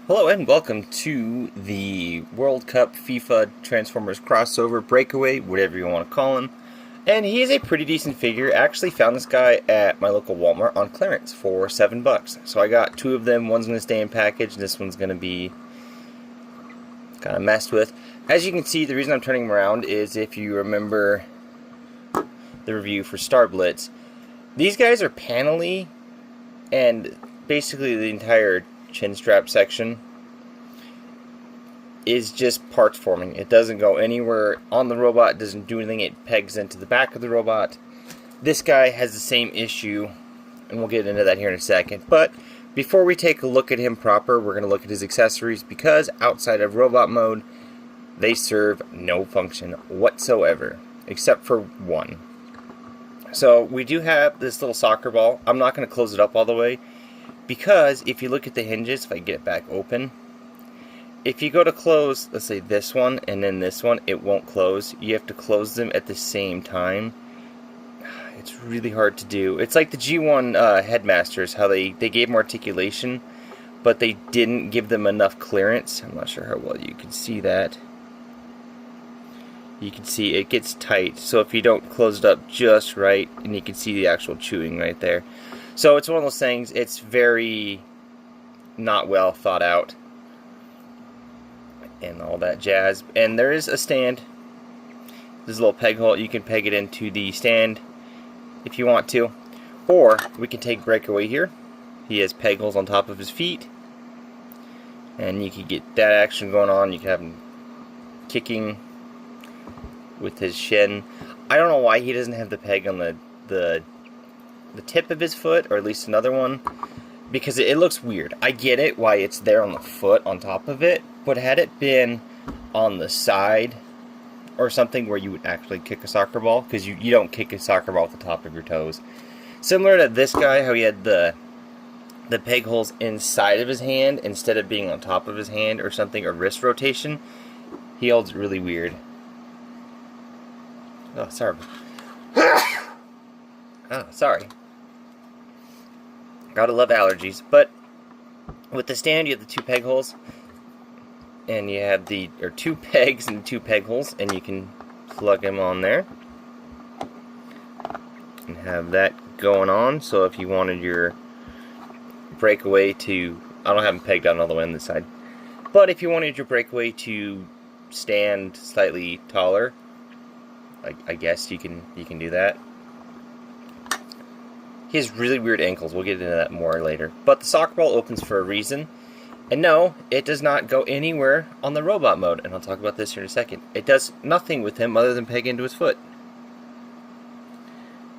Hello and welcome to the World Cup FIFA Transformers crossover breakaway, whatever you want to call him. And he is a pretty decent figure. I actually found this guy at my local Walmart on clearance for $7. So I got two of them. One's going to stay in package, and this one's going to be kind of messed with. As you can see, the reason I'm turning him around is if you remember the review for Star Blitz. These guys are panelly, and basically the entire chin strap section is just parts forming. It doesn't go anywhere on the robot, it doesn't do anything, it pegs into the back of the robot. This guy has the same issue, and we'll get into that here in a second. But before we take a look at him proper, we're going to look at his accessories, because outside of robot mode, they serve no function whatsoever, except for one. So we do have this little soccer ball. I'm not going to close it up all the way, because if you look at the hinges, if I get it back open, if you go to close, let's say this one and then this one, it won't close. You have to close them at the same time. It's really hard to do. It's like the G1 Headmasters, how they gave them articulation, but they didn't give them enough clearance. I'm not sure how well you can see that. You can see it gets tight, so if you don't close it up just right, and you can see the actual chewing right there. So it's one of those things, it's very not well thought out and all that jazz. And there is a stand. There's a little peg hole. You can peg it into the stand if you want to. Or we can take Breakaway here. He has peg holes on top of his feet. And you can get that action going on. You can have him kicking with his shin. I don't know why he doesn't have the peg on the tip of his foot, or at least another one, because it looks weird. I get it why it's there on the foot on top of it, but had it been on the side or something where you would actually kick a soccer ball, because you don't kick a soccer ball with the top of your toes. Similar to this guy, how he had the peg holes inside of his hand instead of being on top of his hand or something, or wrist rotation. He holds really weird. Oh, sorry. Oh, sorry. Gotta love allergies. But with the stand, you have the two peg holes, and you have two pegs and two peg holes, and you can plug them on there and have that going on. So if you wanted your Breakaway to, I don't have them pegged down all the way on this side, but if you wanted your Breakaway to stand slightly taller, I guess you can do that. He has really weird ankles. We'll get into that more later. But the soccer ball opens for a reason. And no, it does not go anywhere on the robot mode. And I'll talk about this here in a second. It does nothing with him other than peg into his foot.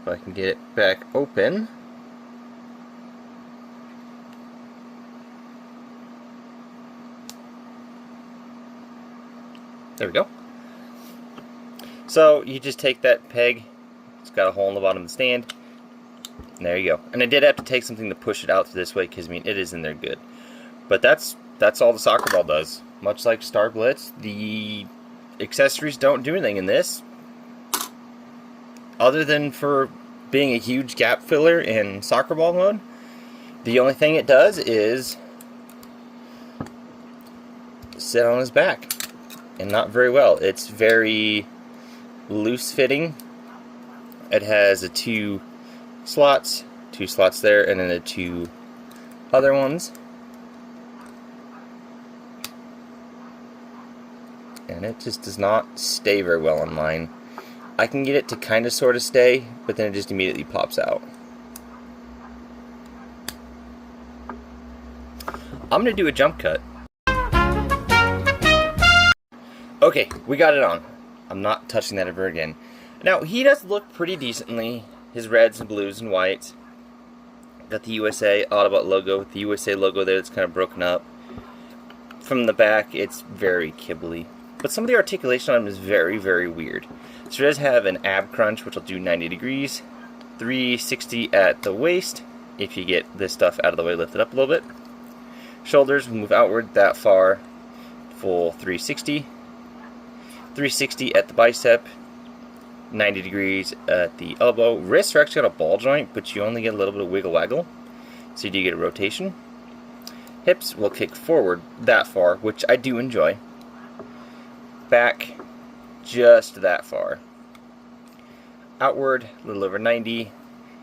If I can get it back open. There we go. So you just take that peg. It's got a hole in the bottom of the stand. And there you go. And I did have to take something to push it out this way, because I mean it is in there good. But that's all the soccer ball does. Much like Star Blitz, the accessories don't do anything in this, other than for being a huge gap filler in soccer ball mode. The only thing it does is sit on his back, and not very well. It's very loose fitting. It has two slots there, and then the two other ones, and it just does not stay very well on mine. I can get it to kind of sort of stay, but then it just immediately pops out. I'm going to do a jump cut. Okay, we got it on. I'm not touching that ever again. Now, he does look pretty decently. His reds and blues and whites. Got the USA Autobot logo with the USA logo there that's kind of broken up. From the back, it's very kibbly. But some of the articulation on him is very, very weird. So it does have an ab crunch, which will do 90 degrees. 360 at the waist, if you get this stuff out of the way, lift it up a little bit. Shoulders move outward that far, full 360. 360 at the bicep. 90 degrees at the elbow. Wrists are actually got a ball joint, but you only get a little bit of wiggle waggle, so you do get a rotation. Hips will kick forward that far, which I do enjoy. Back just that far. Outward, a little over 90.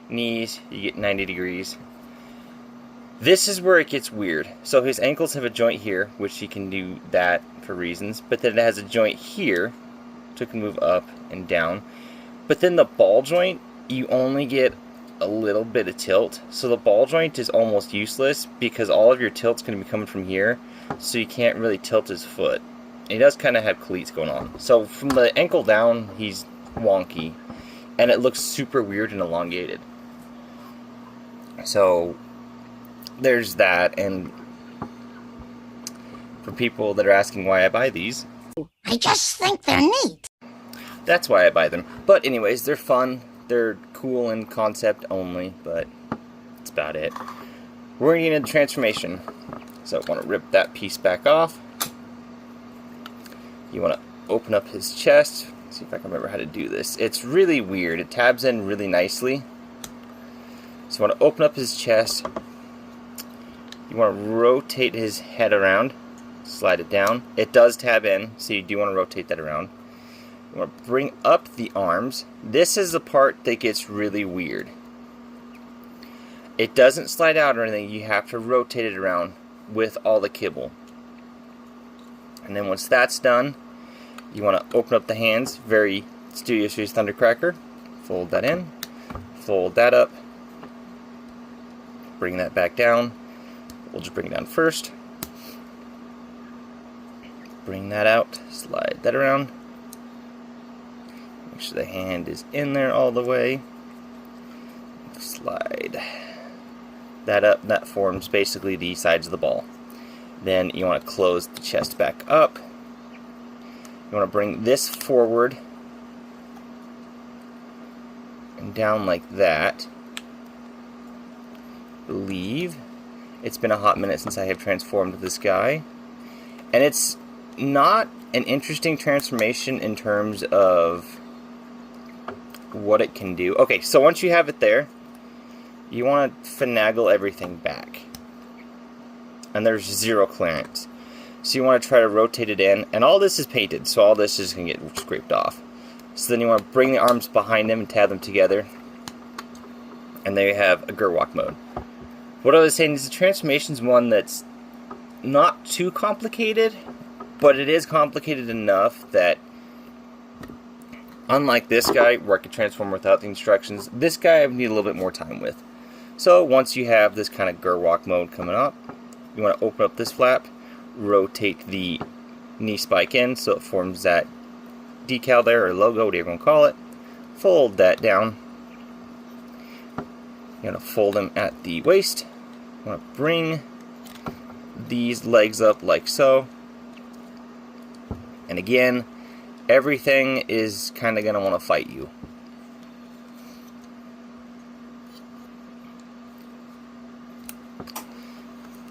Knees, you get 90 degrees. This is where it gets weird. So his ankles have a joint here, which he can do that for reasons, but then it has a joint here, so it can move up and down. But then the ball joint, you only get a little bit of tilt. So the ball joint is almost useless because all of your tilt's going to be coming from here, so you can't really tilt his foot. And he does kind of have cleats going on. So from the ankle down, he's wonky, and it looks super weird and elongated. So there's that, and for people that are asking why I buy these, I just think they're neat. That's why I buy them. But anyways, they're fun. They're cool in concept only, but that's about it. We're going to get into transformation. So I want to rip that piece back off. You want to open up his chest. Let's see if I can remember how to do this. It's really weird. It tabs in really nicely. So you want to open up his chest. You want to rotate his head around. Slide it down. It does tab in, so you do want to rotate that around. You want to bring up the arms. This is the part that gets really weird. It doesn't slide out or anything. You have to rotate it around with all the kibble. And then once that's done, you want to open up the hands. Very Studio Series Thundercracker. Fold that in. Fold that up. Bring that back down. We'll just bring it down first. Bring that out. Slide that around. Make sure the hand is in there all the way. Slide that up. That forms basically the sides of the ball. Then you want to close the chest back up. You want to bring this forward and down like that. I believe it's been a hot minute since I have transformed this guy. And it's not an interesting transformation in terms of what it can do. Okay, so once you have it there, you want to finagle everything back. And there's zero clearance. So you want to try to rotate it in. And all this is painted, so all this is going to get scraped off. So then you want to bring the arms behind him and tab them together. And there you have a Gerwalk mode. What I was saying is the transformation's one that's not too complicated, but it is complicated enough that, unlike this guy, where I could transform without the instructions, this guy I need a little bit more time with. So once you have this kind of Gerwalk mode coming up, you want to open up this flap, rotate the knee spike in so it forms that decal there, or logo, whatever you want to call it. Fold that down. You're going to fold them at the waist. You want to bring these legs up like so. And again, everything is kind of going to want to fight you.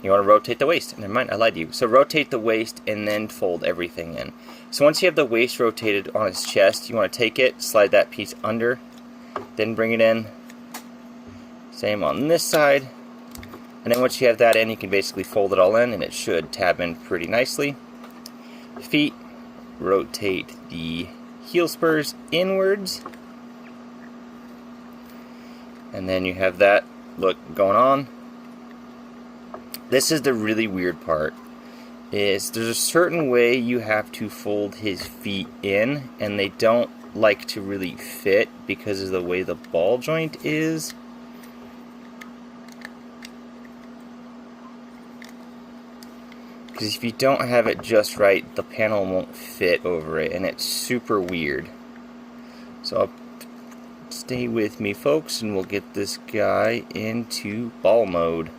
You want to rotate the waist. Never mind, I lied to you. So rotate the waist and then fold everything in. So once you have the waist rotated on his chest, you want to take it, slide that piece under, then bring it in. Same on this side. And then once you have that in, you can basically fold it all in, and it should tab in pretty nicely. Feet, rotate the heel spurs inwards. And then you have that look going on. This is the really weird part, is there's a certain way you have to fold his feet in, and they don't like to really fit because of the way the ball joint is. Because if you don't have it just right, the panel won't fit over it, and it's super weird. So stay with me, folks, and we'll get this guy into ball mode.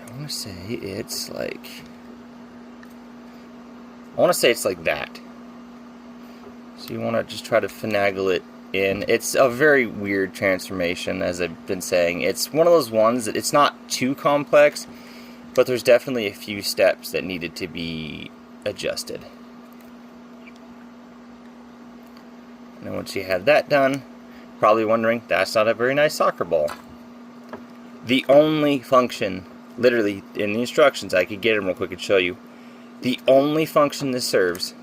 I want to say it's like that. So you want to just try to finagle it in. It's a very weird transformation, as I've been saying. It's one of those ones that it's not too complex, but there's definitely a few steps that needed to be adjusted. And then once you have that done, Probably wondering, that's not a very nice soccer ball. The only function, literally in the instructions, I could get them real quick and show you. The only function this serves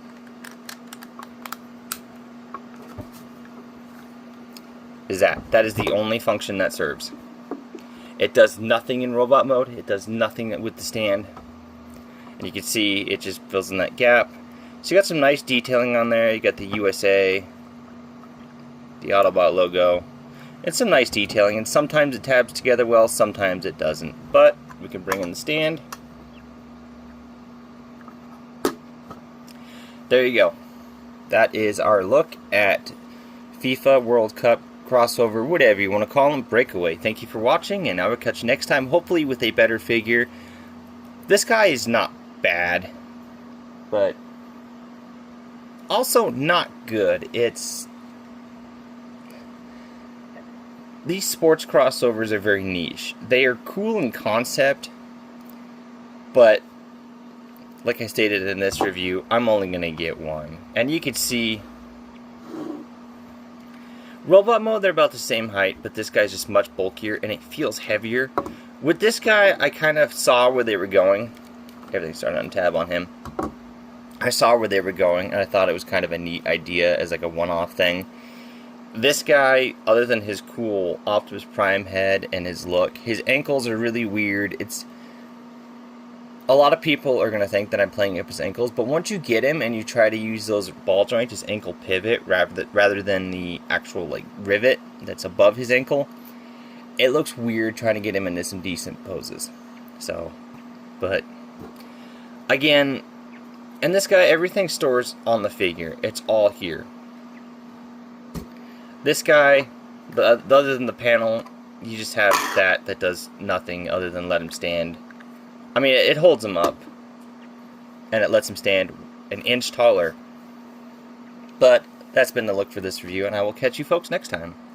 is that. That is the only function that serves. It does nothing in robot mode. It does nothing with the stand. And you can see it just fills in that gap. So you got some nice detailing on there. You got the USA, the Autobot logo, and some nice detailing. And sometimes it tabs together well, sometimes it doesn't. But we can bring in the stand. There you go. That is our look at FIFA World Cup crossover, whatever you want to call them, breakaway. Thank you for watching, and I will catch you next time, hopefully with a better figure. This guy is not bad, but also not good. These sports crossovers are very niche. They are cool in concept, but like I stated in this review, I'm only going to get one. And you can see robot mode, they're about the same height, but this guy's just much bulkier and it feels heavier. With this guy, I kind of saw where they were going. Everything's starting to untab on him. I saw where they were going, and I thought it was kind of a neat idea as like a one-off thing. This guy, other than his cool Optimus Prime head and his look, his ankles are really weird. A lot of people are going to think that I'm playing up his ankles, but once you get him and you try to use those ball joints, his ankle pivot, rather than the actual like rivet that's above his ankle, it looks weird trying to get him into some decent poses. So, but again, and this guy, everything stores on the figure. It's all here. This guy, other than the panel, you just have that does nothing other than let him stand. I mean, it holds him up, and it lets him stand an inch taller. But that's been the look for this review, and I will catch you folks next time.